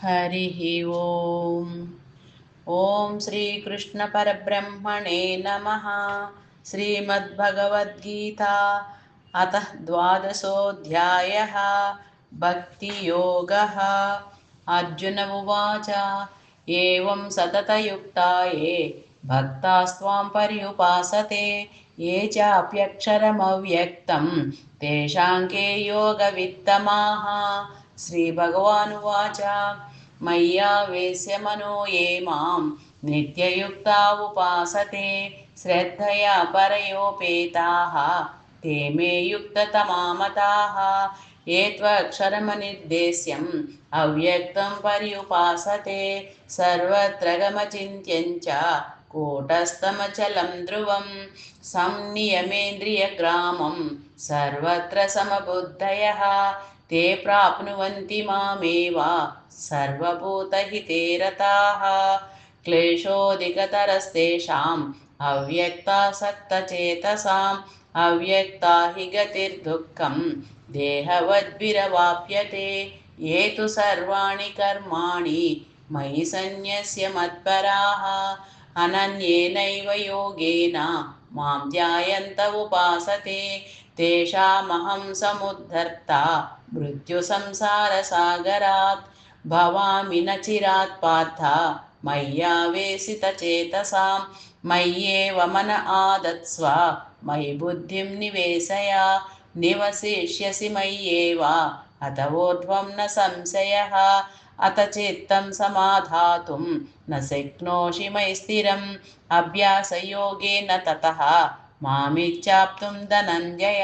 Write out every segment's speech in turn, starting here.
हरिः ओम्। ॐ श्रीकृष्णपरब्रह्मणे नमः। श्रीमद्भगवद्गीता अतः द्वादशोऽध्यायः। भक्तियोगः। अर्जुन उवाच एवं सततयुक्ता ये भक्तास्त्वां पर्युपासते ये चाप्यक्षरमव्यक्तं तेषां के योगवित्तमाः। श्रीभगवानुवाच मय्यावेश्य मनो ये मां नित्ययुक्ता उपासते श्रद्धया परयोपेताः ते मे युक्ततमा मताः। ये त्वक्षरमनिर्देश्यम् अव्यक्तं पर्युपासते सर्वत्र गमचिन्त्यं च कूटस्थमचलं ध्रुवं संनियमेन्द्रियग्रामं सर्वत्र समबुद्धयः ते प्राप्नुवन्ति मामेव सर्वभूतहिते रताः। क्लेशोऽधिकतरस्तेषाम् अव्यक्तासक्तचेतसाम् अव्यक्ता हि गतिर्दुःखं देहवद्भिरवाप्यते। ये तु सर्वाणि कर्माणि मयि सन्न्यस्य मत्पराः अनन्येनैव योगेन मां ध्यायन्त उपासते तेषामहं समुद्धर्ता मृत्युसंसारसागरात् भवामि न चिरात् पार्थ मय्यावेशितचेतसां मय्येव मन आदत्स्व मयि बुद्धिं निवेशय निवसिष्यसि मय्येव अत ऊर्ध्वं न संशयः। अत चित्तं समाधातुं न शक्नोषि मयि स्थिरम् अभ्यासयोगेन ततः मामिच्छाप्तुं धनञ्जय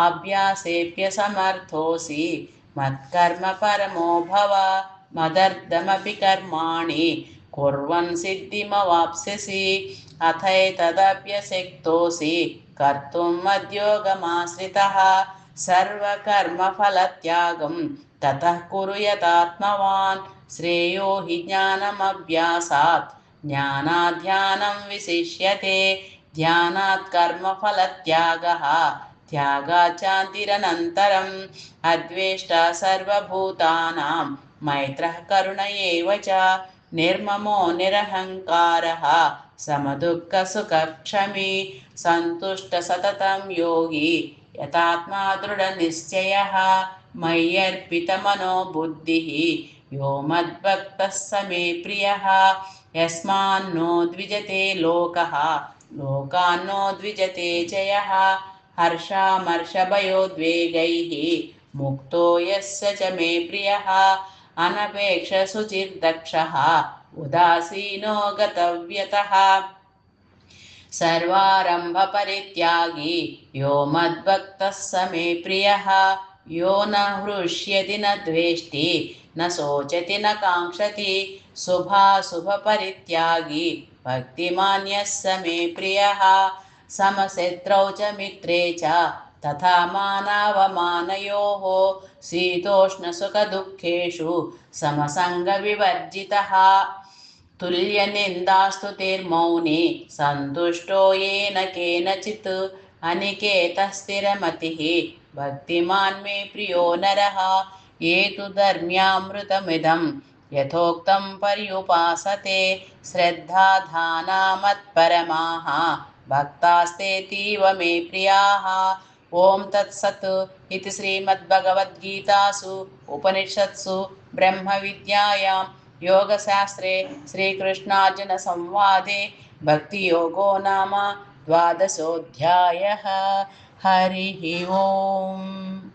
अभ्यासेऽप्यसमर्थोऽसि मत्कर्म परमो भव मदर्थमपि कर्माणि कुर्वन् सिद्धिमवाप्स्यसि। अथैतदप्यशक्तोऽसि कर्तुं मद्योगमाश्रितः सर्वकर्मफलत्यागं ततः कुरु यतात्मवान् श्रेयो हि ज्ञानमभ्यासात् ज्ञानाध्यानं विशिष्यते ध्यानात् कर्मफलत्यागः त्यागात् शान्तिरनन्तरम् अद्वेष्टा सर्वभूतानां मैत्रः करुण एव च निर्ममो निरहङ्कारः समदुःखसुखक्षमी सन्तुष्ट सततं योगी यतात्मा दृढनिश्चयः मय्यर्पितमनो बुद्धिः यो मद्भक्तः स मे प्रियः। यस्मान्नो द्विजते लोकः लोकान्नो द्विजते च यः हर्षामर्षभयोद्वेगैः मुक्तो यस्य च मे प्रियः अनपेक्षशुचिर्दक्षः उदासीनो गतव्यतः सर्वारम्भपरित्यागी यो मद्भक्तः स मे प्रियः। यो न हृष्यति न द्वेष्टि न शोचति न काङ्क्षति शुभाशुभपरित्यागी भक्तिमान्यः स मे प्रियः। समशत्रौ च मित्रे च तथा मानावमानयोः शीतोष्णसुखदुःखेषु समसङ्गविवर्जितः तुल्यनिन्दास्तुतिर्मौनी सन्तुष्टो येन केनचित् अनिकेतः स्थिरमतिः भक्तिमान् मे प्रियो नरः। ये तु धर्म्यामृतमिदं यथोक्तं पर्युपासते श्रद्धाधानामत्परमाः भक्तास्तेतीव मे प्रियाः। ॐ तत्सत् इति श्रीमद्भगवद्गीतासु उपनिषत्सु ब्रह्मविद्यायां योगशास्त्रे श्रीकृष्णार्जुनसंवादे भक्तियोगो नाम द्वादशोऽध्यायः। हरिः ओम्।